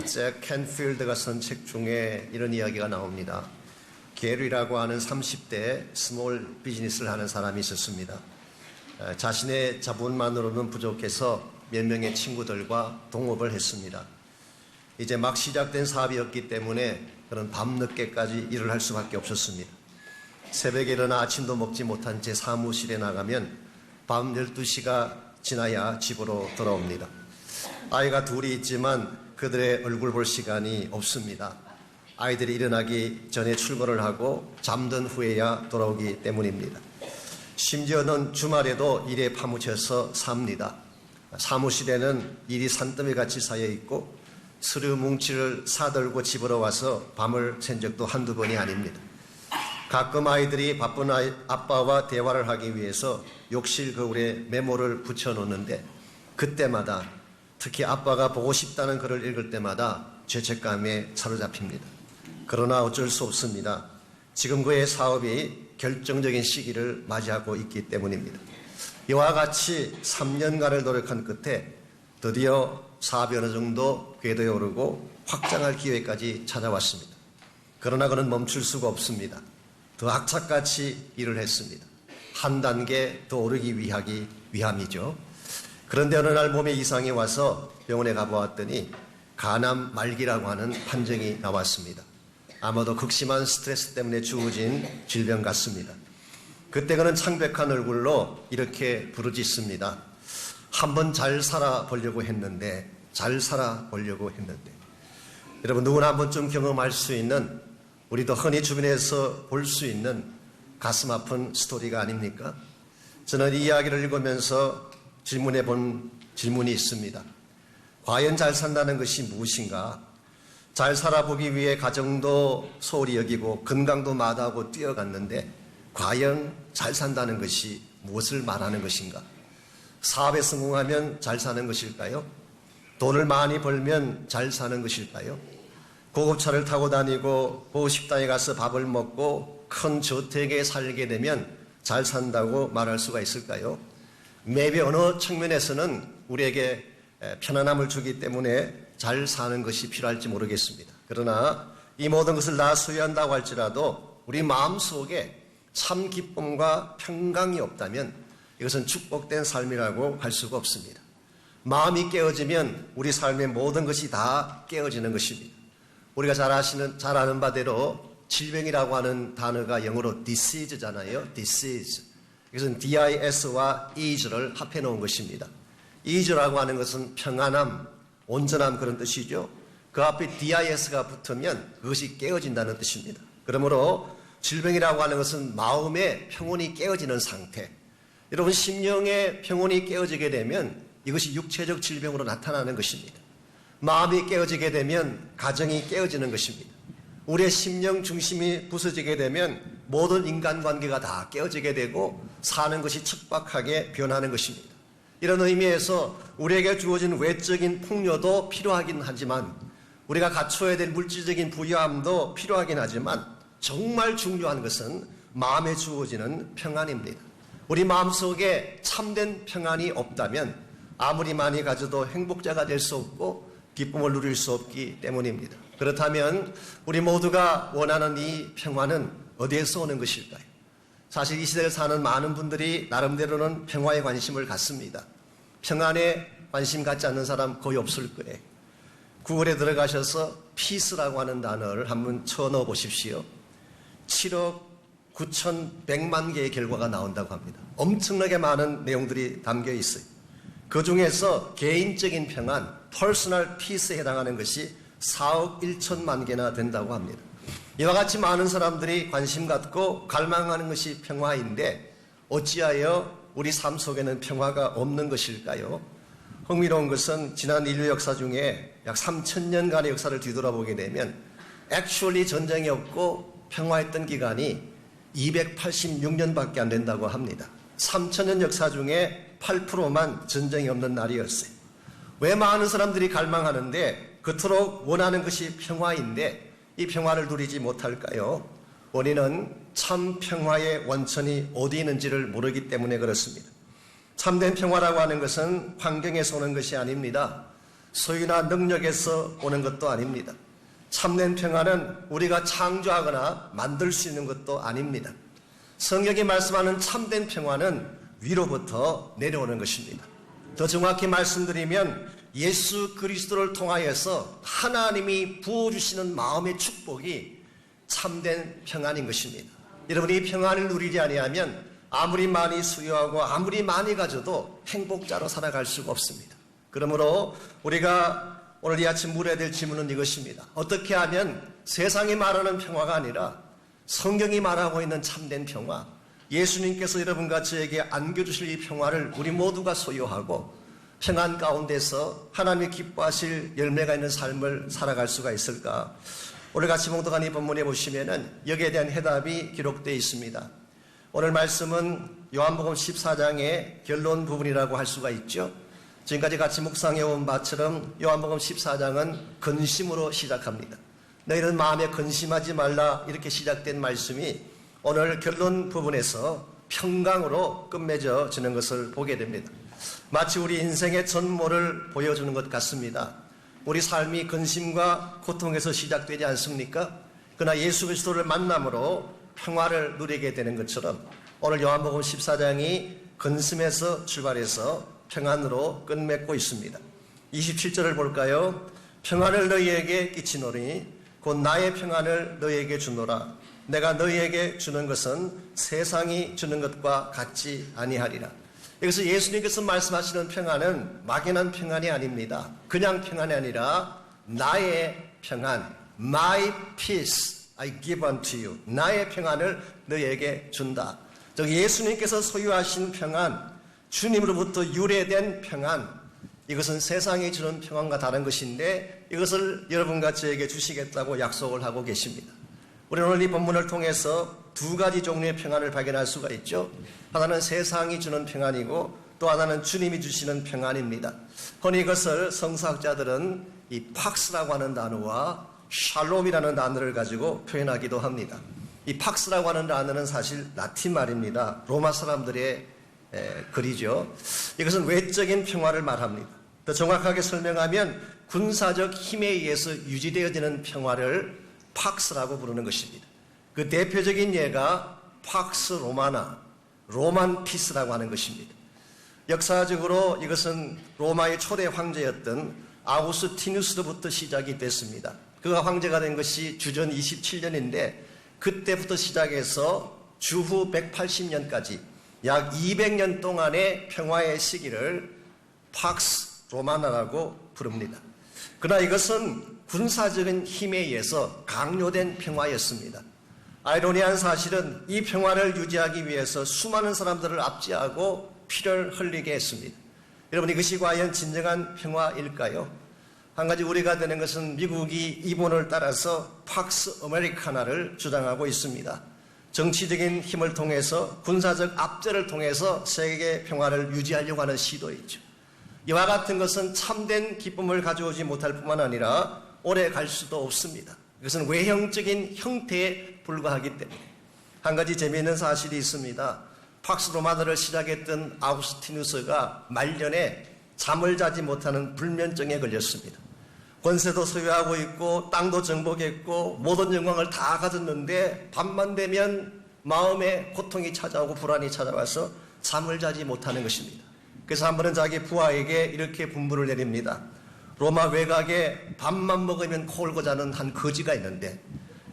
잭 캔필드가 쓴 책 중에 이런 이야기가 나옵니다. 게리라고 하는 30대 스몰 비즈니스를 하는 사람이 있었습니다. 자신의 자본만으로는 부족해서 몇 명의 친구들과 동업을 했습니다. 이제 막 시작된 사업이었기 때문에 그런 밤늦게까지 일을 할 수밖에 없었습니다. 새벽에 일어나 아침도 먹지 못한 채 사무실에 나가면 밤 12시가 지나야 집으로 돌아옵니다. 아이가 둘이 있지만 그들의 얼굴 볼 시간이 없습니다. 아이들이 일어나기 전에 출근을 하고 잠든 후에야 돌아오기 때문입니다. 심지어는 주말에도 일에 파묻혀서 삽니다. 사무실에는 일이 산더미같이 쌓여 있고 서류 뭉치를 사들고 집으로 와서 밤을 샌 적도 한두 번이 아닙니다. 가끔 아이들이 바쁜 아빠와 대화를 하기 위해서 욕실 거울에 메모를 붙여놓는데 그때마다 특히 아빠가 보고 싶다는 글을 읽을 때마다 죄책감에 사로잡힙니다. 그러나 어쩔 수 없습니다. 지금 그의 사업이 결정적인 시기를 맞이하고 있기 때문입니다. 이와 같이 3년간을 노력한 끝에 드디어 사업이 어느 정도 궤도에 오르고 확장할 기회까지 찾아왔습니다. 그러나 그는 멈출 수가 없습니다. 더 악착같이 일을 했습니다. 한 단계 더 오르기 위함이죠. 그런데 어느 날 몸에 이상이 와서 병원에 가보았더니 간암 말기라고 하는 판정이 나왔습니다. 아마도 극심한 스트레스 때문에 주어진 질병 같습니다. 그때 그는 창백한 얼굴로 이렇게 부르짖습니다. 한번 잘 살아보려고 했는데 여러분 누구나 한 번쯤 경험할 수 있는 우리도 흔히 주변에서 볼 수 있는 가슴 아픈 스토리가 아닙니까? 저는 이 이야기를 읽으면서 질문해 본 질문이 있습니다. 과연 잘 산다는 것이 무엇인가? 잘 살아보기 위해 가정도 소홀히 여기고 건강도 마다하고 뛰어갔는데 과연 잘 산다는 것이 무엇을 말하는 것인가? 사업에 성공하면 잘 사는 것일까요? 돈을 많이 벌면 잘 사는 것일까요? 고급차를 타고 다니고 고식당에 가서 밥을 먹고 큰 저택에 살게 되면 잘 산다고 말할 수가 있을까요? maybe 어느 측면에서는 우리에게 편안함을 주기 때문에 잘 사는 것이 필요할지 모르겠습니다. 그러나 이 모든 것을 다 소유한다고 할지라도 우리 마음속에 참 기쁨과 평강이 없다면 이것은 축복된 삶이라고 할 수가 없습니다. 마음이 깨어지면 우리 삶의 모든 것이 다 깨어지는 것입니다. 우리가 잘 아는 바대로 질병이라고 하는 단어가 영어로 disease잖아요. disease. 이것은 DIS와 ease를 합해 놓은 것입니다. ease라고 하는 것은 평안함, 온전함 그런 뜻이죠. 그 앞에 DIS가 붙으면 그것이 깨어진다는 뜻입니다. 그러므로 질병이라고 하는 것은 마음의 평온이 깨어지는 상태. 여러분 심령의 평온이 깨어지게 되면 이것이 육체적 질병으로 나타나는 것입니다. 마음이 깨어지게 되면 가정이 깨어지는 것입니다. 우리의 심령 중심이 부서지게 되면 모든 인간관계가 다 깨어지게 되고 사는 것이 척박하게 변하는 것입니다. 이런 의미에서 우리에게 주어진 외적인 풍요도 필요하긴 하지만 우리가 갖춰야 될 물질적인 부유함도 필요하긴 하지만 정말 중요한 것은 마음에 주어지는 평안입니다. 우리 마음속에 참된 평안이 없다면 아무리 많이 가져도 행복자가 될 수 없고 기쁨을 누릴 수 없기 때문입니다. 그렇다면 우리 모두가 원하는 이 평화는 어디에서 오는 것일까요? 사실 이 시대를 사는 많은 분들이 나름대로는 평화에 관심을 갖습니다. 평안에 관심 갖지 않는 사람 거의 없을 거예요. 구글에 들어가셔서 피스라고 하는 단어를 한번 쳐넣어 보십시오. 7억 9,100만 개의 결과가 나온다고 합니다. 엄청나게 많은 내용들이 담겨 있어요. 그 중에서 개인적인 평안, 퍼스널 피스에 해당하는 것이 4억 1천만 개나 된다고 합니다. 이와 같이 많은 사람들이 관심 갖고 갈망하는 것이 평화인데 어찌하여 우리 삶 속에는 평화가 없는 것일까요? 흥미로운 것은 지난 인류 역사 중에 약 3,000년간의 역사를 뒤돌아보게 되면 actually 전쟁이 없고 평화했던 기간이 286년밖에 안 된다고 합니다. 3,000년 역사 중에 8%만 전쟁이 없는 날이었어요. 왜 많은 사람들이 갈망하는데 그토록 원하는 것이 평화인데 이 평화를 누리지 못할까요? 원인은 참 평화의 원천이 어디 있는지를 모르기 때문에 그렇습니다. 참된 평화라고 하는 것은 환경에서 오는 것이 아닙니다. 소유나 능력에서 오는 것도 아닙니다. 참된 평안은 우리가 창조하거나 만들 수 있는 것도 아닙니다. 성경이 말씀하는 참된 평안은 위로부터 내려오는 것입니다. 더 정확히 말씀드리면 예수 그리스도를 통하여서 하나님이 부어주시는 마음의 축복이 참된 평안인 것입니다. 여러분이 이 평안을 누리지 아니하면 아무리 많이 수여하고 아무리 많이 가져도 행복자로 살아갈 수가 없습니다. 그러므로 우리가 오늘 이 아침 물어야 될 질문은 이것입니다. 어떻게 하면 세상이 말하는 평화가 아니라 성경이 말하고 있는 참된 평화, 예수님께서 여러분과 저에게 안겨주실 이 평화를 우리 모두가 소유하고 평안 가운데서 하나님이 기뻐하실 열매가 있는 삶을 살아갈 수가 있을까? 오늘 같이 봉독한 이 본문에 보시면은 여기에 대한 해답이 기록되어 있습니다. 오늘 말씀은 요한복음 14장의 결론 부분이라고 할 수가 있죠. 지금까지 같이 묵상해온 바처럼 요한복음 14장은 근심으로 시작합니다. 너희는 마음에 근심하지 말라 이렇게 시작된 말씀이 오늘 결론 부분에서 평강으로 끝맺어지는 것을 보게 됩니다. 마치 우리 인생의 전모를 보여주는 것 같습니다. 우리 삶이 근심과 고통에서 시작되지 않습니까? 그러나 예수 그리스도를 만남으로 평화를 누리게 되는 것처럼 오늘 요한복음 14장이 근심에서 출발해서 평안으로 끝맺고 있습니다. 27절을 볼까요? 평안을 너희에게 끼치노니 곧 나의 평안을 너희에게 주노라. 내가 너희에게 주는 것은 세상이 주는 것과 같지 아니하리라. 여기서 예수님께서 말씀하시는 평안은 막연한 평안이 아닙니다. 그냥 평안이 아니라 나의 평안, my peace I give unto you. 나의 평안을 너희에게 준다. 즉 예수님께서 소유하신 평안, 주님으로부터 유래된 평안, 이것은 세상이 주는 평안과 다른 것인데 이것을 여러분과 저에게 주시겠다고 약속을 하고 계십니다. 우리는 오늘 이 본문을 통해서 두 가지 종류의 평안을 발견할 수가 있죠. 하나는 세상이 주는 평안이고 또 하나는 주님이 주시는 평안입니다. 흔히 이것을 성사학자들은 이 팍스라고 하는 단어와 샬롬이라는 단어를 가지고 표현하기도 합니다. 이 팍스라고 하는 단어는 사실 라틴 말입니다. 로마 사람들의 글이죠. 이것은 외적인 평화를 말합니다. 더 정확하게 설명하면 군사적 힘에 의해서 유지되어지는 평화를 팍스라고 부르는 것입니다. 그 대표적인 예가 팍스 로마나, 로만 피스라고 하는 것입니다. 역사적으로 이것은 로마의 초대 황제였던 아우구스티누스로부터 시작이 됐습니다. 그가 황제가 된 것이 주전 27년인데 그때부터 시작해서 주후 180년까지 약 200년 동안의 평화의 시기를 팍스 로마나라고 부릅니다. 그러나 이것은 군사적인 힘에 의해서 강요된 평화였습니다. 아이러니한 사실은 이 평화를 유지하기 위해서 수많은 사람들을 압제하고 피를 흘리게 했습니다. 여러분 이것이 과연 진정한 평화일까요? 한 가지 우려가 되는 것은 미국이 이본을 따라서 팍스 아메리카나를 주장하고 있습니다. 정치적인 힘을 통해서 군사적 압제를 통해서 세계 평화를 유지하려고 하는 시도이죠. 이와 같은 것은 참된 기쁨을 가져오지 못할 뿐만 아니라 오래 갈 수도 없습니다. 이것은 외형적인 형태에 불과하기 때문에. 한 가지 재미있는 사실이 있습니다. 팍스 로마나를 시작했던 아우구스티누스가 말년에 잠을 자지 못하는 불면증에 걸렸습니다. 권세도 소유하고 있고 땅도 정복했고 모든 영광을 다 가졌는데 밤만 되면 마음에 고통이 찾아오고 불안이 찾아와서 잠을 자지 못하는 것입니다. 그래서 한 번은 자기 부하에게 이렇게 분부를 내립니다. 로마 외곽에 밥만 먹으면 코골고 자는 한 거지가 있는데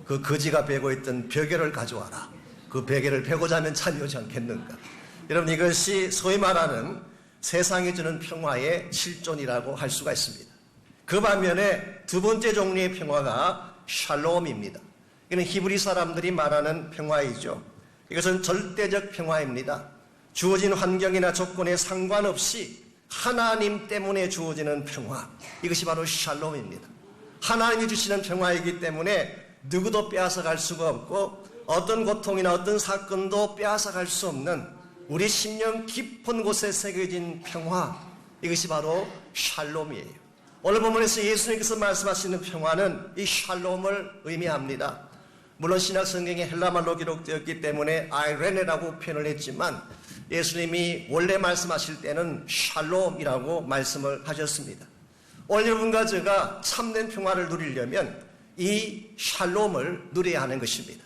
그 거지가 베고 있던 베개를 가져와라. 그 베개를 베고 자면 잠이 오지 않겠는가. 여러분 이것이 소위 말하는 세상이 주는 평화의 실존이라고 할 수가 있습니다. 그 반면에 두 번째 종류의 평화가 샬롬입니다. 이는 히브리 사람들이 말하는 평화이죠. 이것은 절대적 평화입니다. 주어진 환경이나 조건에 상관없이 하나님 때문에 주어지는 평화, 이것이 바로 샬롬입니다. 하나님이 주시는 평화이기 때문에 누구도 빼앗아갈 수가 없고 어떤 고통이나 어떤 사건도 빼앗아갈 수 없는 우리 심령 깊은 곳에 새겨진 평화, 이것이 바로 샬롬이에요. 오늘 본문에서 예수님께서 말씀하시는 평화는 이 샬롬을 의미합니다. 물론 신약 성경에 헬라말로 기록되었기 때문에 아이레네라고 표현을 했지만 예수님이 원래 말씀하실 때는 샬롬이라고 말씀을 하셨습니다. 오늘 여러분과 제가 참된 평화를 누리려면 이 샬롬을 누려야 하는 것입니다.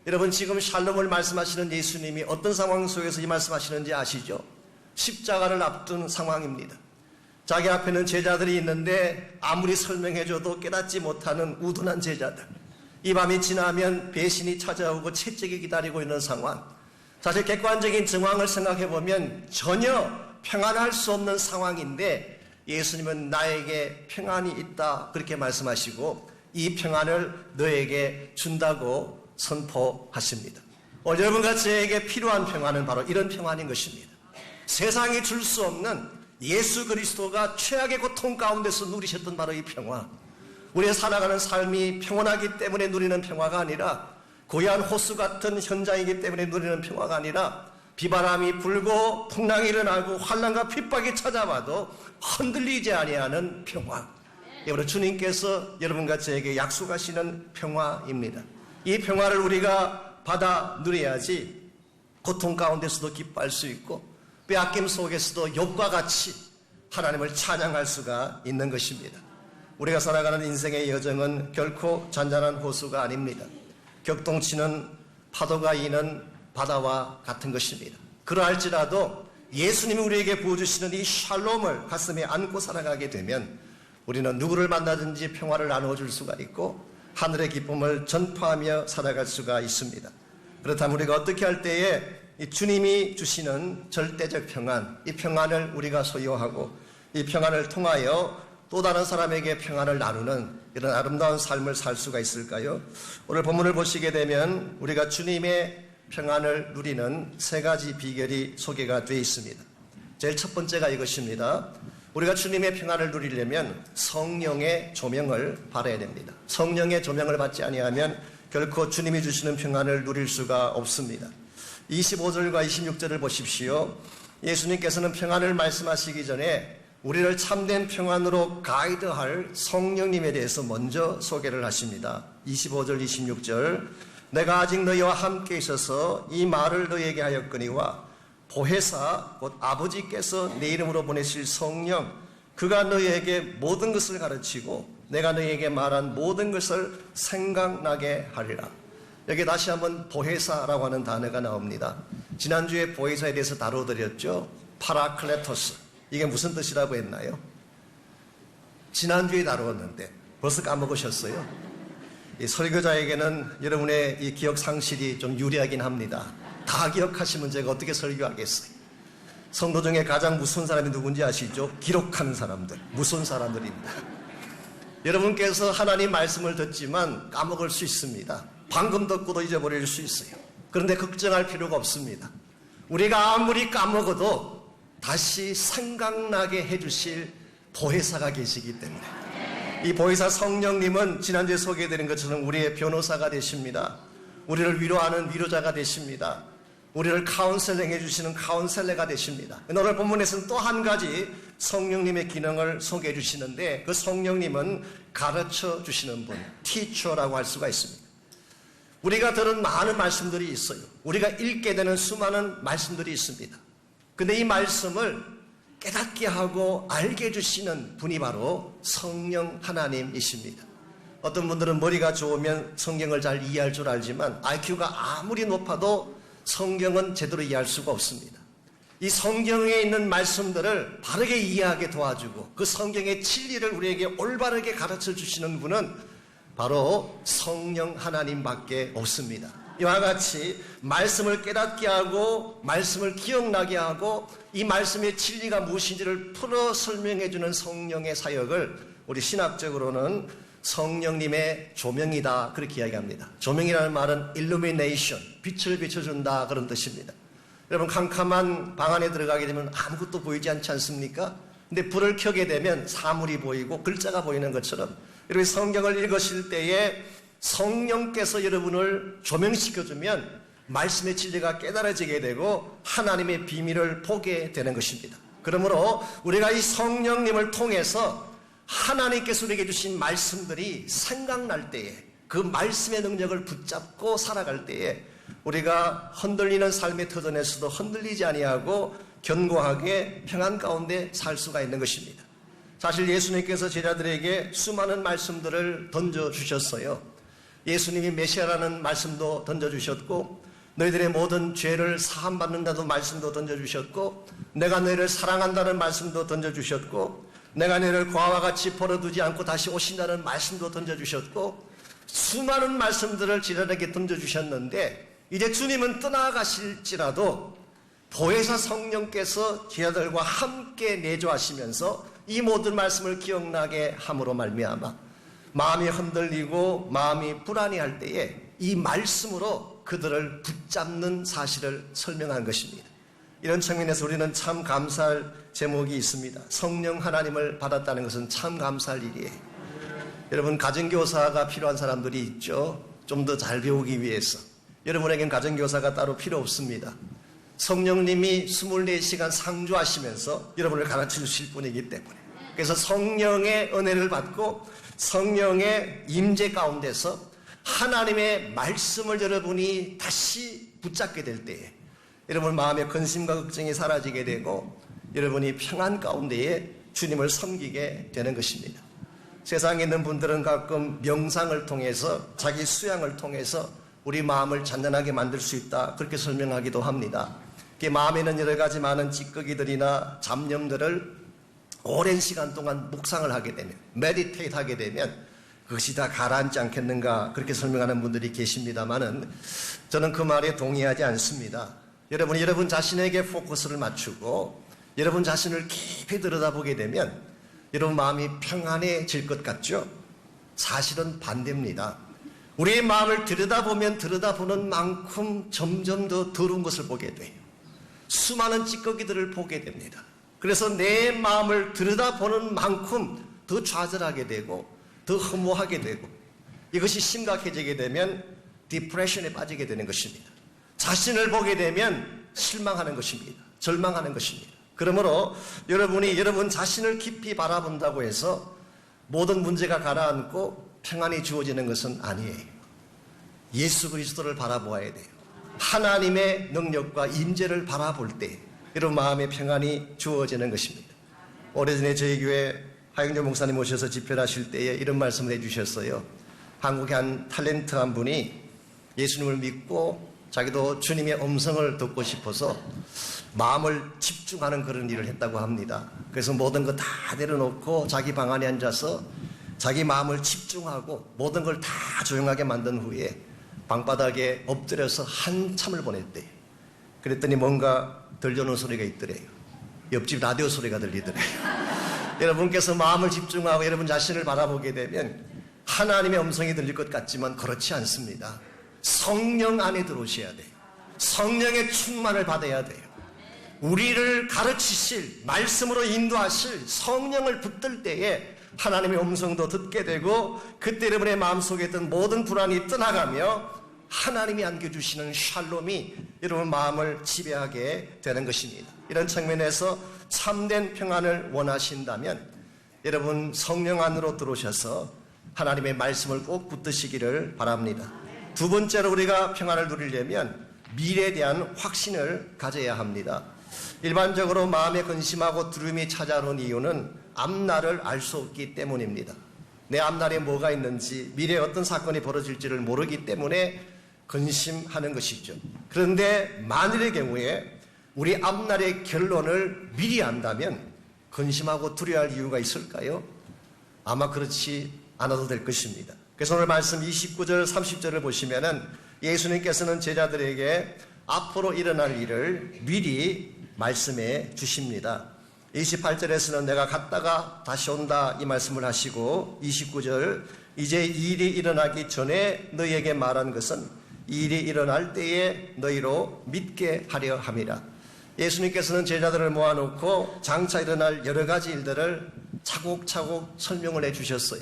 여러분, 지금 샬롬을 말씀하시는 예수님이 어떤 상황 속에서 이 말씀하시는지 아시죠? 십자가를 앞둔 상황입니다. 자기 앞에는 제자들이 있는데 아무리 설명해줘도 깨닫지 못하는 우둔한 제자들. 이 밤이 지나면 배신이 찾아오고 채찍이 기다리고 있는 상황. 사실 객관적인 정황을 생각해보면 전혀 평안할 수 없는 상황인데 예수님은 나에게 평안이 있다 그렇게 말씀하시고 이 평안을 너에게 준다고 선포하십니다. 오늘 여러분과 저에게 필요한 평안은 바로 이런 평안인 것입니다. 세상이 줄 수 없는 예수 그리스도가 최악의 고통 가운데서 누리셨던 바로 이 평화. 우리의 살아가는 삶이 평온하기 때문에 누리는 평화가 아니라 고요한 호수 같은 현장이기 때문에 누리는 평화가 아니라 비바람이 불고 풍랑이 일어나고 환난과 핍박이 찾아와도 흔들리지 아니하는 평화. 여러분, 주님께서 여러분과 저에게 약속하시는 평화입니다. 이 평화를 우리가 받아 누려야지 고통 가운데서도 기뻐할 수 있고 빼앗김 속에서도 욥과 같이 하나님을 찬양할 수가 있는 것입니다. 우리가 살아가는 인생의 여정은 결코 잔잔한 호수가 아닙니다. 격동치는 파도가 이는 바다와 같은 것입니다. 그러할지라도 예수님이 우리에게 부어주시는 이 샬롬을 가슴에 안고 살아가게 되면 우리는 누구를 만나든지 평화를 나누어줄 수가 있고 하늘의 기쁨을 전파하며 살아갈 수가 있습니다. 그렇다면 우리가 어떻게 할 때에 이 주님이 주시는 절대적 평안, 이 평안을 우리가 소유하고 이 평안을 통하여 또 다른 사람에게 평안을 나누는 이런 아름다운 삶을 살 수가 있을까요? 오늘 본문을 보시게 되면 우리가 주님의 평안을 누리는 세 가지 비결이 소개가 되어 있습니다. 제일 첫 번째가 이것입니다. 우리가 주님의 평안을 누리려면 성령의 조명을 받아야 됩니다. 성령의 조명을 받지 아니하면 결코 주님이 주시는 평안을 누릴 수가 없습니다. 25절과 26절을 보십시오. 예수님께서는 평안을 말씀하시기 전에 우리를 참된 평안으로 가이드할 성령님에 대해서 먼저 소개를 하십니다. 25절 26절 내가 아직 너희와 함께 있어서 이 말을 너희에게 하였거니와 보혜사 곧 아버지께서 내 이름으로 보내실 성령 그가 너희에게 모든 것을 가르치고 내가 너희에게 말한 모든 것을 생각나게 하리라. 여기 다시 한번 보혜사라고 하는 단어가 나옵니다. 지난주에 보혜사에 대해서 다뤄드렸죠. 파라클레토스. 이게 무슨 뜻이라고 했나요? 지난주에 다루었는데 벌써 까먹으셨어요? 이 설교자에게는 여러분의 이 기억 상실이 좀 유리하긴 합니다. 다 기억하시면 제가 어떻게 설교하겠어요? 성도 중에 가장 무서운 사람이 누군지 아시죠? 기록하는 사람들, 무서운 사람들입니다. 여러분께서 하나님 말씀을 듣지만 까먹을 수 있습니다. 방금 듣고도 잊어버릴 수 있어요. 그런데 걱정할 필요가 없습니다. 우리가 아무리 까먹어도 다시 생각나게 해주실 보혜사가 계시기 때문에 이 보혜사 성령님은 지난주에 소개해드린 것처럼 우리의 변호사가 되십니다. 우리를 위로하는 위로자가 되십니다. 우리를 카운셀링 해주시는 카운셀러가 되십니다. 오늘 본문에서는 또 한 가지 성령님의 기능을 소개해 주시는데 그 성령님은 가르쳐 주시는 분, 티처라고 할 수가 있습니다. 우리가 들은 많은 말씀들이 있어요. 우리가 읽게 되는 수많은 말씀들이 있습니다. 근데 이 말씀을 깨닫게 하고 알게 해주시는 분이 바로 성령 하나님이십니다. 어떤 분들은 머리가 좋으면 성경을 잘 이해할 줄 알지만 IQ가 아무리 높아도 성경은 제대로 이해할 수가 없습니다. 이 성경에 있는 말씀들을 바르게 이해하게 도와주고 그 성경의 진리를 우리에게 올바르게 가르쳐 주시는 분은 바로 성령 하나님밖에 없습니다. 이와 같이 말씀을 깨닫게 하고 말씀을 기억나게 하고 이 말씀의 진리가 무엇인지를 풀어 설명해 주는 성령의 사역을 우리 신학적으로는 성령님의 조명이다 그렇게 이야기합니다. 조명이라는 말은 illumination, 빛을 비춰준다 그런 뜻입니다. 여러분 캄캄한 방 안에 들어가게 되면 아무것도 보이지 않지 않습니까? 근데 불을 켜게 되면 사물이 보이고 글자가 보이는 것처럼 여러분 성경을 읽으실 때에 성령께서 여러분을 조명시켜주면 말씀의 진리가 깨달아지게 되고 하나님의 비밀을 보게 되는 것입니다. 그러므로 우리가 이 성령님을 통해서 하나님께서 우리에게 주신 말씀들이 생각날 때에 그 말씀의 능력을 붙잡고 살아갈 때에 우리가 흔들리는 삶의 터전에서도 흔들리지 아니하고 견고하게 평안 가운데 살 수가 있는 것입니다. 사실 예수님께서 제자들에게 수많은 말씀들을 던져주셨어요. 예수님이 메시아라는 말씀도 던져주셨고, 너희들의 모든 죄를 사함받는다는 말씀도 던져주셨고, 내가 너희를 사랑한다는 말씀도 던져주셨고, 내가 너희를 과와 같이 버려두지 않고 다시 오신다는 말씀도 던져주셨고, 수많은 말씀들을 제자들에게 던져주셨는데, 이제 주님은 떠나가실지라도 보혜사 성령께서 제자들과 함께 내조하시면서 이 모든 말씀을 기억나게 함으로 말미암아 마음이 흔들리고 마음이 불안해할 때에 이 말씀으로 그들을 붙잡는 사실을 설명한 것입니다. 이런 측면에서 우리는 참 감사할 제목이 있습니다. 성령 하나님을 받았다는 것은 참 감사할 일이에요. 여러분, 가정교사가 필요한 사람들이 있죠. 좀 더 잘 배우기 위해서. 여러분에겐 가정교사가 따로 필요 없습니다. 성령님이 24시간 상주하시면서 여러분을 가르쳐 주실 분이기 때문에. 그래서 성령의 은혜를 받고 성령의 임재 가운데서 하나님의 말씀을 여러분이 다시 붙잡게 될 때에 여러분 마음의 근심과 걱정이 사라지게 되고 여러분이 평안 가운데에 주님을 섬기게 되는 것입니다. 세상에 있는 분들은 가끔 명상을 통해서 자기 수양을 통해서 우리 마음을 잔잔하게 만들 수 있다, 그렇게 설명하기도 합니다. 마음에는 여러 가지 많은 찌꺼기들이나 잡념들을 오랜 시간 동안 묵상을 하게 되면, 메디테이트 하게 되면 그것이 다 가라앉지 않겠는가, 그렇게 설명하는 분들이 계십니다만은 저는 그 말에 동의하지 않습니다. 여러분 자신에게 포커스를 맞추고 여러분 자신을 깊이 들여다보게 되면 여러분 마음이 평안해질 것 같죠? 사실은 반대입니다. 우리의 마음을 들여다보면 들여다보는 만큼 점점 더 더러운 것을 보게 돼요. 수많은 찌꺼기들을 보게 됩니다. 그래서 내 마음을 들여다보는 만큼 더 좌절하게 되고 더 허무하게 되고 이것이 심각해지게 되면 디프레션에 빠지게 되는 것입니다. 자신을 보게 되면 실망하는 것입니다. 절망하는 것입니다. 그러므로 여러분이 여러분 자신을 깊이 바라본다고 해서 모든 문제가 가라앉고 평안이 주어지는 것은 아니에요. 예수 그리스도를 바라보아야 돼요. 하나님의 능력과 임재를 바라볼 때 여러분 마음의 평안이 주어지는 것입니다. 오래전에 저희 교회 하영조 목사님 오셔서 집회를 하실 때에 이런 말씀을 해주셨어요. 한국의 한 탤런트 한 분이 예수님을 믿고 자기도 주님의 음성을 듣고 싶어서 마음을 집중하는 그런 일을 했다고 합니다. 그래서 모든 거 다 내려놓고 자기 방 안에 앉아서 자기 마음을 집중하고 모든 걸 다 조용하게 만든 후에 방바닥에 엎드려서 한참을 보냈대요. 그랬더니 뭔가 들려오는 소리가 있더래요. 옆집 라디오 소리가 들리더래요. 여러분께서 마음을 집중하고 여러분 자신을 바라보게 되면 하나님의 음성이 들릴 것 같지만 그렇지 않습니다. 성령 안에 들어오셔야 돼요. 성령의 충만을 받아야 돼요. 우리를 가르치실, 말씀으로 인도하실 성령을 붙들 때에 하나님의 음성도 듣게 되고 그때 여러분의 마음속에 있던 모든 불안이 떠나가며 하나님이 안겨주시는 샬롬이 여러분 마음을 지배하게 되는 것입니다. 이런 측면에서 참된 평안을 원하신다면 여러분 성령 안으로 들어오셔서 하나님의 말씀을 꼭 붙드시기를 바랍니다. 두 번째로 우리가 평안을 누리려면 미래에 대한 확신을 가져야 합니다. 일반적으로 마음에 근심하고 두려움이 찾아오는 이유는 앞날을 알 수 없기 때문입니다. 내 앞날에 뭐가 있는지 미래에 어떤 사건이 벌어질지를 모르기 때문에 근심하는 것이죠. 그런데 만일의 경우에 우리 앞날의 결론을 미리 안다면 근심하고 두려워할 이유가 있을까요? 아마 그렇지 않아도 될 것입니다. 그래서 오늘 말씀 29절 30절을 보시면은 예수님께서는 제자들에게 앞으로 일어날 일을 미리 말씀해 주십니다. 28절에서는 내가 갔다가 다시 온다 이 말씀을 하시고 29절 이제 이 일이 일어나기 전에 너희에게 말한 것은 이 일이 일어날 때에 너희로 믿게 하려 함이라. 예수님께서는 제자들을 모아놓고 장차 일어날 여러 가지 일들을 차곡차곡 설명을 해주셨어요.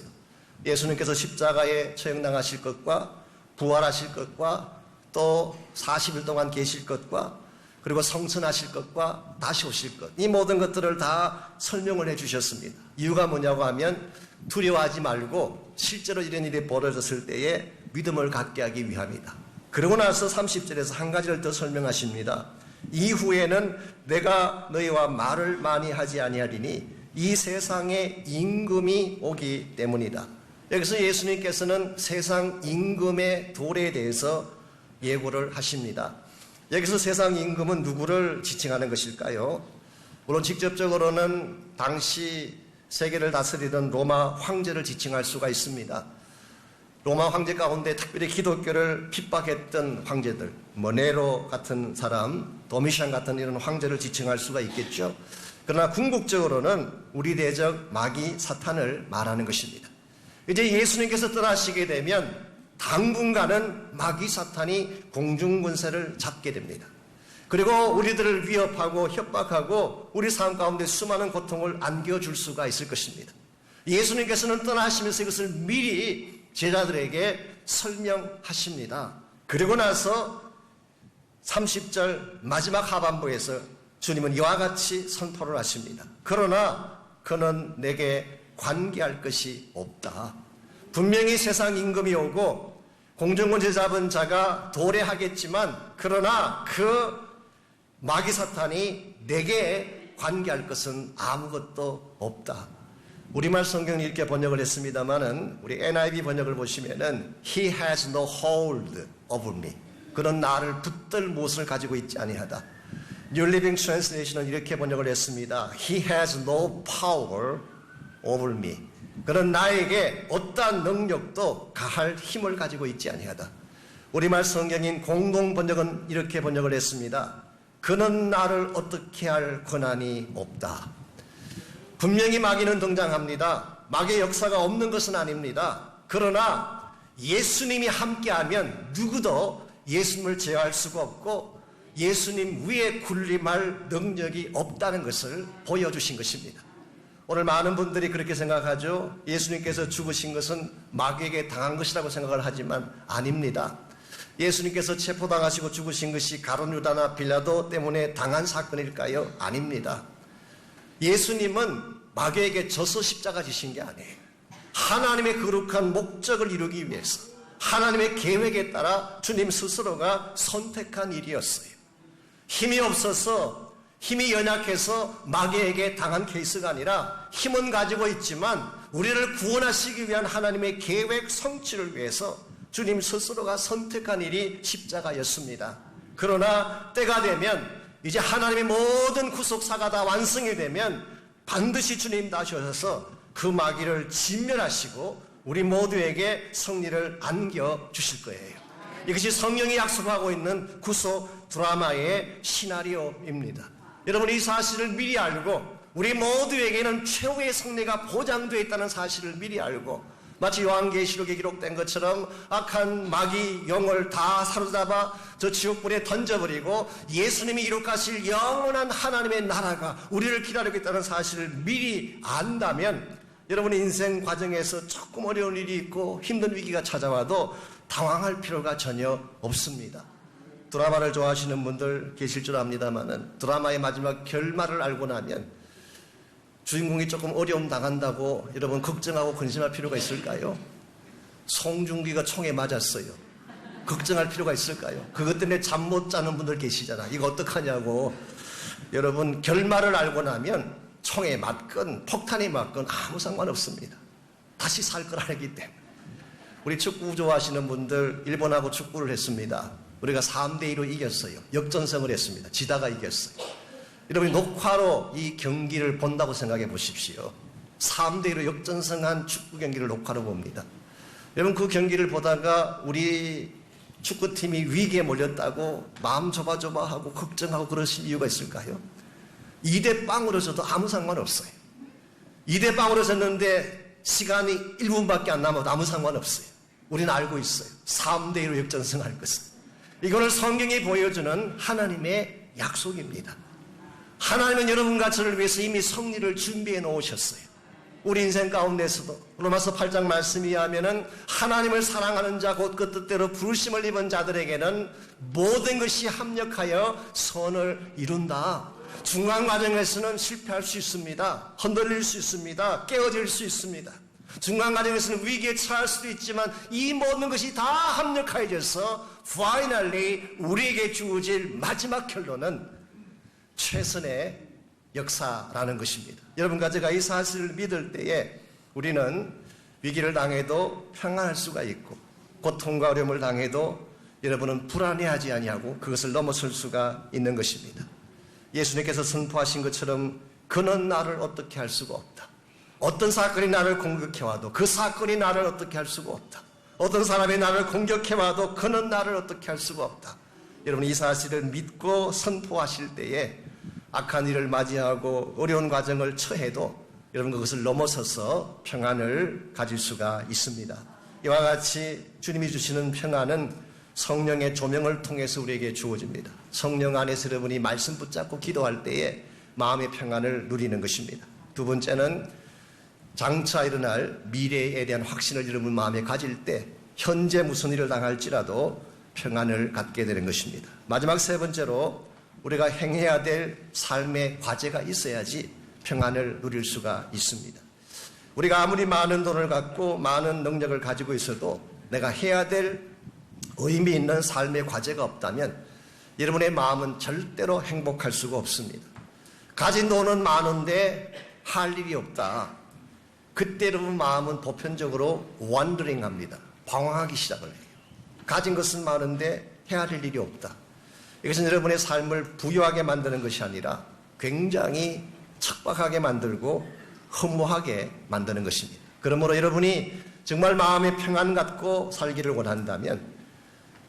예수님께서 십자가에 처형당하실 것과 부활하실 것과 또 40일 동안 계실 것과 그리고 성천하실 것과 다시 오실 것, 이 모든 것들을 다 설명을 해주셨습니다. 이유가 뭐냐고 하면 두려워하지 말고 실제로 이런 일이 벌어졌을 때에 믿음을 갖게 하기 위함이다. 그러고 나서 30절에서 한 가지를 더 설명하십니다. 이후에는 내가 너희와 말을 많이 하지 아니하리니 이 세상에 임금이 오기 때문이다. 여기서 예수님께서는 세상 임금의 도래에 대해서 예고를 하십니다. 여기서 세상 임금은 누구를 지칭하는 것일까요? 물론 직접적으로는 당시 세계를 다스리던 로마 황제를 지칭할 수가 있습니다. 로마 황제 가운데 특별히 기독교를 핍박했던 황제들, 네로 같은 사람, 도미션 같은 이런 황제를 지칭할 수가 있겠죠. 그러나 궁극적으로는 우리 대적 마귀 사탄을 말하는 것입니다. 이제 예수님께서 떠나시게 되면 당분간은 마귀 사탄이 공중권세를 잡게 됩니다. 그리고 우리들을 위협하고 협박하고 우리 삶 가운데 수많은 고통을 안겨줄 수가 있을 것입니다. 예수님께서는 떠나시면서 이것을 미리 제자들에게 설명하십니다. 그리고 나서 30절 마지막 하반부에서 주님은 이와 같이 선포를 하십니다. 그러나 그는 내게 관계할 것이 없다. 분명히 세상 임금이 오고 공중권세 잡은 자가 도래하겠지만 그러나 그 마귀 사탄이 내게 관계할 것은 아무것도 없다. 우리말 성경을 이렇게 번역을 했습니다만은 우리 NIV 번역을 보시면은 He has no hold over me. 그는 나를 붙들 못을 가지고 있지 아니하다. New Living Translation은 이렇게 번역을 했습니다. He has no power over me. 그는 나에게 어떠한 능력도 가할 힘을 가지고 있지 아니하다. 우리말 성경인 공동 번역은 이렇게 번역을 했습니다. 그는 나를 어떻게 할 권한이 없다. 분명히 마귀는 등장합니다. 마귀의 역사가 없는 것은 아닙니다. 그러나 예수님이 함께하면 누구도 예수님을 제어할 수가 없고 예수님 위에 군림할 능력이 없다는 것을 보여주신 것입니다. 오늘 많은 분들이 그렇게 생각하죠. 예수님께서 죽으신 것은 마귀에게 당한 것이라고 생각을 하지만 아닙니다. 예수님께서 체포당하시고 죽으신 것이 가룟 유다나 빌라도 때문에 당한 사건일까요? 아닙니다. 예수님은 마귀에게 져서 십자가 지신 게 아니에요. 하나님의 거룩한 목적을 이루기 위해서 하나님의 계획에 따라 주님 스스로가 선택한 일이었어요. 힘이 없어서 힘이 연약해서 마귀에게 당한 케이스가 아니라 힘은 가지고 있지만 우리를 구원하시기 위한 하나님의 계획 성취를 위해서 주님 스스로가 선택한 일이 십자가였습니다. 그러나 때가 되면 이제 하나님의 모든 구속사가 다 완성이 되면 반드시 주님 다시 오셔서 그 마귀를 진멸하시고 우리 모두에게 승리를 안겨주실 거예요. 이것이 성령이 약속하고 있는 구속 드라마의 시나리오입니다. 여러분 이 사실을 미리 알고 우리 모두에게는 최후의 승리가 보장되어 있다는 사실을 미리 알고 마치 요한계시록에 기록된 것처럼 악한 마귀 영을 다 사로잡아 저 지옥불에 던져버리고 예수님이 이룩하실 영원한 하나님의 나라가 우리를 기다리고 있다는 사실을 미리 안다면 여러분의 인생 과정에서 조금 어려운 일이 있고 힘든 위기가 찾아와도 당황할 필요가 전혀 없습니다. 드라마를 좋아하시는 분들 계실 줄 압니다만은 드라마의 마지막 결말을 알고 나면 주인공이 조금 어려움 당한다고 여러분 걱정하고 근심할 필요가 있을까요? 송중기가 총에 맞았어요. 걱정할 필요가 있을까요? 그것 때문에 잠 못 자는 분들 계시잖아. 이거 어떡하냐고. 여러분 결말을 알고 나면 총에 맞건 폭탄에 맞건 아무 상관없습니다. 다시 살 걸 알기 때문에. 우리 축구 좋아하시는 분들 일본하고 축구를 했습니다. 우리가 3대2로 이겼어요. 역전승을 했습니다. 지다가 이겼어요. 여러분이 녹화로 이 경기를 본다고 생각해 보십시오. 3대1로 역전승한 축구 경기를 녹화로 봅니다. 여러분 그 경기를 보다가 우리 축구팀이 위기에 몰렸다고 마음 좁아하고 걱정하고 그러실 이유가 있을까요? 2대0으로 져도 아무 상관없어요. 2대0으로 졌는데 시간이 1분밖에 안 남아도 아무 상관없어요. 우리는 알고 있어요. 3대1로 역전승할 것은. 이거는 성경이 보여주는 하나님의 약속입니다. 하나님은 여러분과 저를 위해서 이미 승리를 준비해 놓으셨어요. 우리 인생 가운데서도 로마서 8장 말씀에 의하면은 하나님을 사랑하는 자 곧 그 뜻대로 부르심을 입은 자들에게는 모든 것이 합력하여 선을 이룬다. 중간 과정에서는 실패할 수 있습니다. 흔들릴 수 있습니다. 깨어질 수 있습니다. 중간 과정에서는 위기에 처할 수도 있지만 이 모든 것이 다 합력하여져서 finally 우리에게 주어질 마지막 결론은 최선의 역사라는 것입니다. 여러분과 제가 이 사실을 믿을 때에 우리는 위기를 당해도 평안할 수가 있고 고통과 어려움을 당해도 여러분은 불안해하지 아니하고 그것을 넘어설 수가 있는 것입니다. 예수님께서 선포하신 것처럼 그는 나를 어떻게 할 수가 없다. 어떤 사건이 나를 공격해와도 그 사건이 나를 어떻게 할 수가 없다. 어떤 사람이 나를 공격해와도 그는 나를 어떻게 할 수가 없다. 여러분 이 사실을 믿고 선포하실 때에 악한 일을 맞이하고 어려운 과정을 처해도 여러분 그것을 넘어서서 평안을 가질 수가 있습니다. 이와 같이 주님이 주시는 평안은 성령의 조명을 통해서 우리에게 주어집니다. 성령 안에서 여러분이 말씀 붙잡고 기도할 때에 마음의 평안을 누리는 것입니다. 두 번째는 장차 일어날 미래에 대한 확신을 여러분 마음에 가질 때 현재 무슨 일을 당할지라도 평안을 갖게 되는 것입니다. 마지막 세 번째로 우리가 행해야 될 삶의 과제가 있어야지 평안을 누릴 수가 있습니다. 우리가 아무리 많은 돈을 갖고 많은 능력을 가지고 있어도 내가 해야 될 의미 있는 삶의 과제가 없다면 여러분의 마음은 절대로 행복할 수가 없습니다. 가진 돈은 많은데 할 일이 없다. 그때 여러분 마음은 보편적으로 wandering 합니다. 방황하기 시작을 해요. 가진 것은 많은데 해야 할 일이 없다. 이것은 여러분의 삶을 부유하게 만드는 것이 아니라 굉장히 척박하게 만들고 허무하게 만드는 것입니다. 그러므로 여러분이 정말 마음의 평안 갖고 살기를 원한다면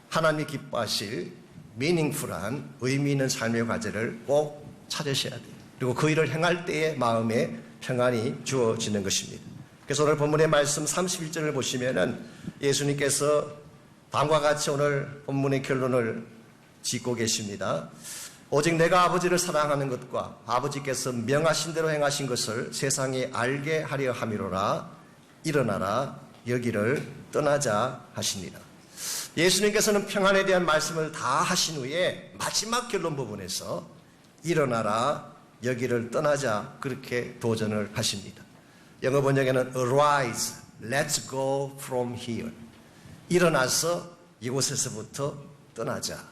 하나님이 기뻐하실 meaningful한 의미 있는 삶의 과제를 꼭 찾으셔야 돼요. 그리고 그 일을 행할 때에 마음에 평안이 주어지는 것입니다. 그래서 오늘 본문의 말씀 31절을 보시면은 예수님께서 다음과 같이 오늘 본문의 결론을 짓고 계십니다. 오직 내가 아버지를 사랑하는 것과 아버지께서 명하신 대로 행하신 것을 세상에 알게 하려 함이로라. 일어나라 여기를 떠나자 하시니라. 예수님께서는 평안에 대한 말씀을 다 하신 후에 마지막 결론 부분에서 일어나라 여기를 떠나자 그렇게 도전을 하십니다. 영어 번역에는 arise, let's go from here. 일어나서 이곳에서부터 떠나자.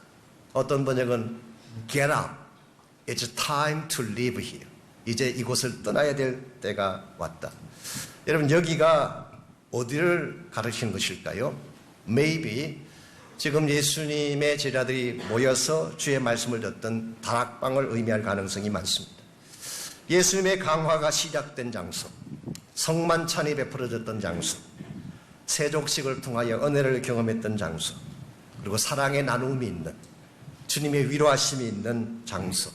어떤 번역은 get up, it's time to leave here. 이제 이곳을 떠나야 될 때가 왔다. 여러분 여기가 어디를 가르치는 것일까요? Maybe 지금 예수님의 제자들이 모여서 주의 말씀을 듣던 다락방을 의미할 가능성이 많습니다. 예수님의 강화가 시작된 장소, 성만찬이 베풀어졌던 장소, 세족식을 통하여 은혜를 경험했던 장소, 그리고 사랑의 나눔이 있는 주님의 위로하심이 있는 장소.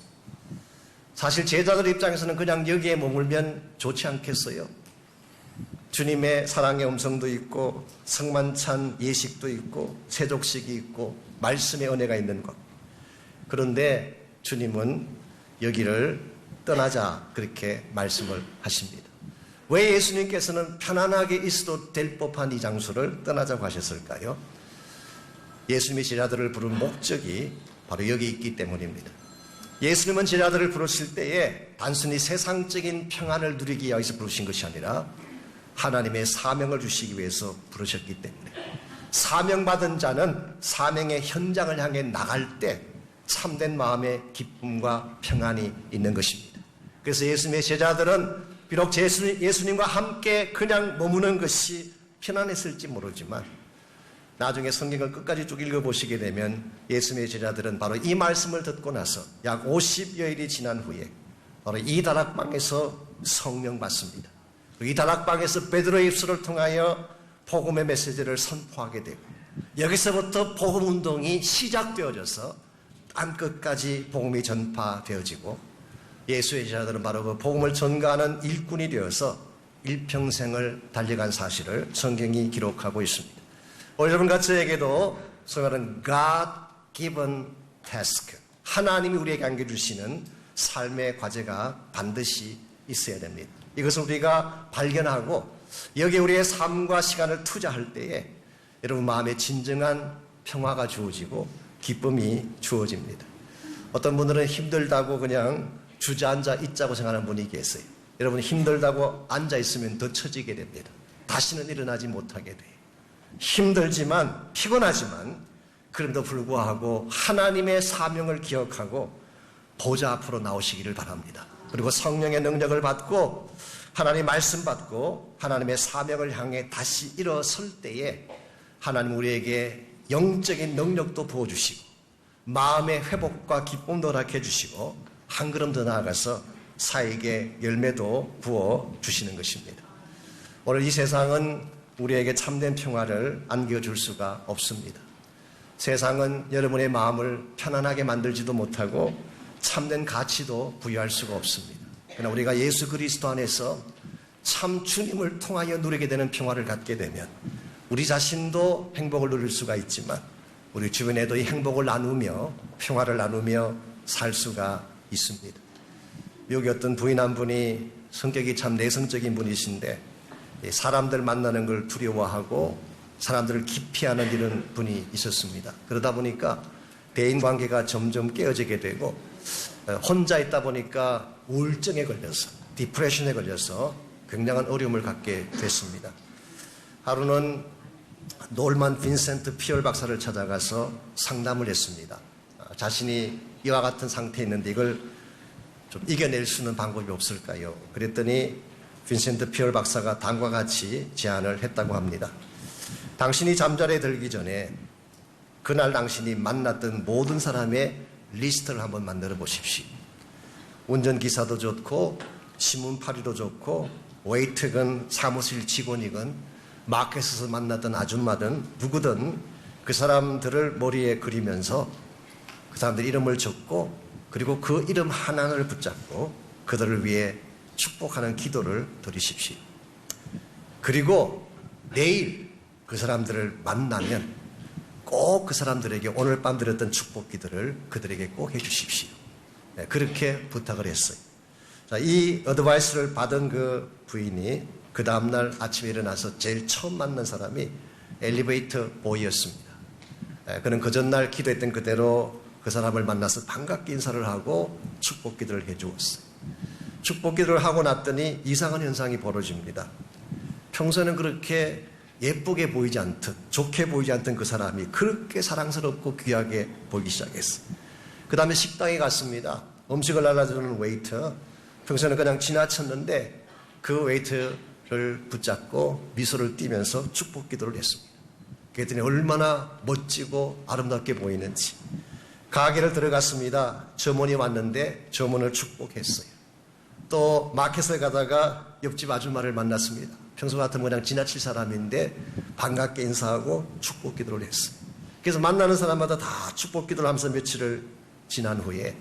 사실 제자들 입장에서는 그냥 여기에 머물면 좋지 않겠어요? 주님의 사랑의 음성도 있고 성만찬 예식도 있고 세족식이 있고 말씀의 은혜가 있는 것. 그런데 주님은 여기를 떠나자 그렇게 말씀을 하십니다. 왜 예수님께서는 편안하게 있어도 될 법한 이 장소를 떠나자고 하셨을까요? 예수님이 제자들을 부른 목적이 바로 여기 있기 때문입니다. 예수님은 제자들을 부르실 때에 단순히 세상적인 평안을 누리기 위해서 부르신 것이 아니라 하나님의 사명을 주시기 위해서 부르셨기 때문에 사명받은 자는 사명의 현장을 향해 나갈 때 참된 마음의 기쁨과 평안이 있는 것입니다. 그래서 예수님의 제자들은 비록 예수님과 함께 그냥 머무는 것이 편안했을지 모르지만 나중에 성경을 끝까지 쭉 읽어보시게 되면 예수님의 제자들은 바로 이 말씀을 듣고 나서 약 50여일이 지난 후에 바로 이 다락방에서 성령 받습니다. 이 다락방에서 베드로의 입술을 통하여 복음의 메시지를 선포하게 되고 여기서부터 복음 운동이 시작되어져서 땅끝까지 복음이 전파되어지고 예수의 제자들은 바로 그 복음을 전가하는 일꾼이 되어서 일평생을 달려간 사실을 성경이 기록하고 있습니다. 여러분과 저에게도 소위 말하는 God-given task, 하나님이 우리에게 안겨주시는 삶의 과제가 반드시 있어야 됩니다. 이것을 우리가 발견하고 여기에 우리의 삶과 시간을 투자할 때에 여러분 마음에 진정한 평화가 주어지고 기쁨이 주어집니다. 어떤 분들은 힘들다고 그냥 주저앉아 있자고 생각하는 분이 계세요. 여러분 힘들다고 앉아있으면 더 처지게 됩니다. 다시는 일어나지 못하게 돼요. 힘들지만 피곤하지만 그럼에도 불구하고 하나님의 사명을 기억하고 보좌 앞으로 나오시기를 바랍니다. 그리고 성령의 능력을 받고 하나님의 말씀 받고 하나님의 사명을 향해 다시 일어설 때에 하나님 우리에게 영적인 능력도 부어주시고 마음의 회복과 기쁨도 허락해 주시고 한 걸음 더 나아가서 사익의 열매도 부어주시는 것입니다. 오늘 이 세상은 우리에게 참된 평화를 안겨줄 수가 없습니다. 세상은 여러분의 마음을 편안하게 만들지도 못하고 참된 가치도 부여할 수가 없습니다. 그러나 우리가 예수 그리스도 안에서 참 주님을 통하여 누리게 되는 평화를 갖게 되면 우리 자신도 행복을 누릴 수가 있지만 우리 주변에도 이 행복을 나누며 평화를 나누며 살 수가 있습니다. 여기 어떤 부인 한 분이 성격이 참 내성적인 분이신데 사람들 만나는 걸 두려워하고 사람들을 기피하는 이런 분이 있었습니다. 그러다 보니까 대인관계가 점점 깨어지게 되고 혼자 있다 보니까 우울증에 걸려서 디프레션에 걸려서 굉장한 어려움을 갖게 됐습니다. 하루는 놀만 빈센트 피얼 박사를 찾아가서 상담을 했습니다. 자신이 이와 같은 상태에 있는데 이걸 좀 이겨낼 수 있는 방법이 없을까요? 그랬더니 빈센트 피얼 박사가 다음과 같이 제안을 했다고 합니다. 당신이 잠자리에 들기 전에 그날 당신이 만났던 모든 사람의 리스트를 한번 만들어 보십시오. 운전기사도 좋고 신문파리도 좋고 웨이트건 사무실 직원이건 마켓에서 만났던 아줌마든 누구든 그 사람들을 머리에 그리면서 그 사람들 이름을 적고 그리고 그 이름 하나를 붙잡고 그들을 위해 축복하는 기도를 드리십시오. 그리고 내일 그 사람들을 만나면 꼭 그 사람들에게 오늘 밤 드렸던 축복 기도를 그들에게 꼭 해주십시오. 네, 그렇게 부탁을 했어요. 자, 이 어드바이스를 받은 그 부인이 그 다음날 아침에 일어나서 제일 처음 만난 사람이 엘리베이터 보이였습니다. 네, 그는 그 전날 기도했던 그대로 그 사람을 만나서 반갑게 인사를 하고 축복 기도를 해주었어요. 축복 기도를 하고 났더니 이상한 현상이 벌어집니다. 평소에는 그렇게 예쁘게 보이지 않듯 좋게 보이지 않던 그 사람이 그렇게 사랑스럽고 귀하게 보이기 시작했어요. 그 다음에 식당에 갔습니다. 음식을 날라주는 웨이터, 평소에는 그냥 지나쳤는데 그 웨이터를 붙잡고 미소를 띠면서 축복 기도를 했습니다. 그랬더니 얼마나 멋지고 아름답게 보이는지. 가게를 들어갔습니다. 점원이 왔는데 점원을 축복했어요. 또 마켓에 가다가 옆집 아줌마를 만났습니다. 평소 같으면 그냥 지나칠 사람인데 반갑게 인사하고 축복 기도를 했어요. 그래서 만나는 사람마다 다 축복 기도를 하면서 며칠을 지난 후에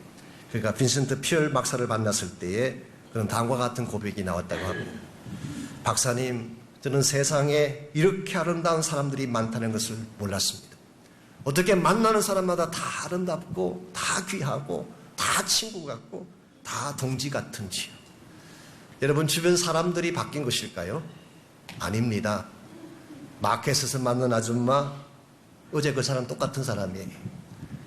그러니까 빈센트 피얼 박사를 만났을 때에 그런 다음과 같은 고백이 나왔다고 합니다. 박사님, 저는 세상에 이렇게 아름다운 사람들이 많다는 것을 몰랐습니다. 어떻게 만나는 사람마다 다 아름답고 다 귀하고 다 친구 같고 다 동지 같은지요. 여러분 주변 사람들이 바뀐 것일까요? 아닙니다. 마켓에서 만난 아줌마 어제 그 사람 똑같은 사람이에요.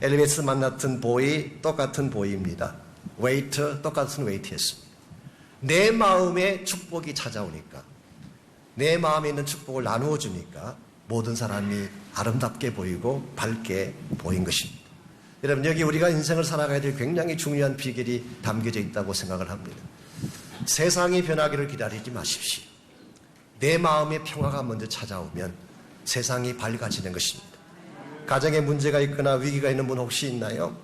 엘리베이터에서 만났던 보이 똑같은 보이입니다. 웨이터 똑같은 웨이터였습니다. 내 마음에 축복이 찾아오니까 내 마음에 있는 축복을 나누어 주니까 모든 사람이 아름답게 보이고 밝게 보인 것입니다. 여러분 여기 우리가 인생을 살아가야 될 굉장히 중요한 비결이 담겨져 있다고 생각을 합니다. 세상이 변하기를 기다리지 마십시오. 내 마음의 평화가 먼저 찾아오면 세상이 밝아지는 것입니다. 가정에 문제가 있거나 위기가 있는 분 혹시 있나요?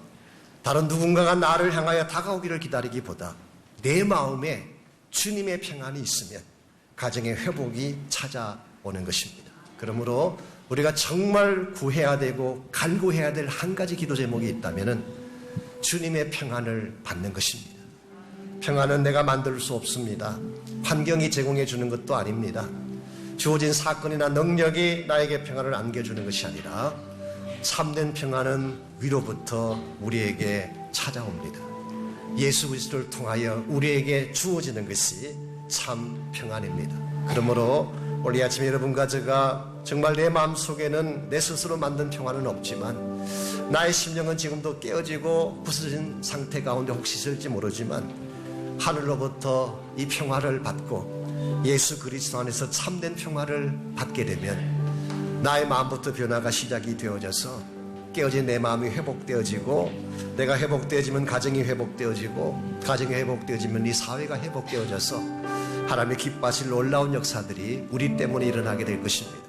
다른 누군가가 나를 향하여 다가오기를 기다리기보다 내 마음에 주님의 평안이 있으면 가정의 회복이 찾아오는 것입니다. 그러므로 우리가 정말 구해야 되고 간구해야 될 한 가지 기도 제목이 있다면 주님의 평안을 받는 것입니다. 평안은 내가 만들 수 없습니다. 환경이 제공해 주는 것도 아닙니다. 주어진 사건이나 능력이 나에게 평안을 안겨주는 것이 아니라 참된 평안은 위로부터 우리에게 찾아옵니다. 예수 그리스도를 통하여 우리에게 주어지는 것이 참 평안입니다. 그러므로 오늘 아침에 여러분과 제가 정말 내 마음속에는 내 스스로 만든 평안은 없지만 나의 심령은 지금도 깨어지고 부서진 상태 가운데 혹시 있을지 모르지만 하늘로부터 이 평화를 받고 예수 그리스도 안에서 참된 평화를 받게 되면 나의 마음부터 변화가 시작이 되어져서 깨어진 내 마음이 회복되어지고, 내가 회복되어지면 가정이 회복되어지고, 가정이 회복되어지면 이 사회가 회복되어져서 하나님의 기뻐하실 놀라운 역사들이 우리 때문에 일어나게 될 것입니다.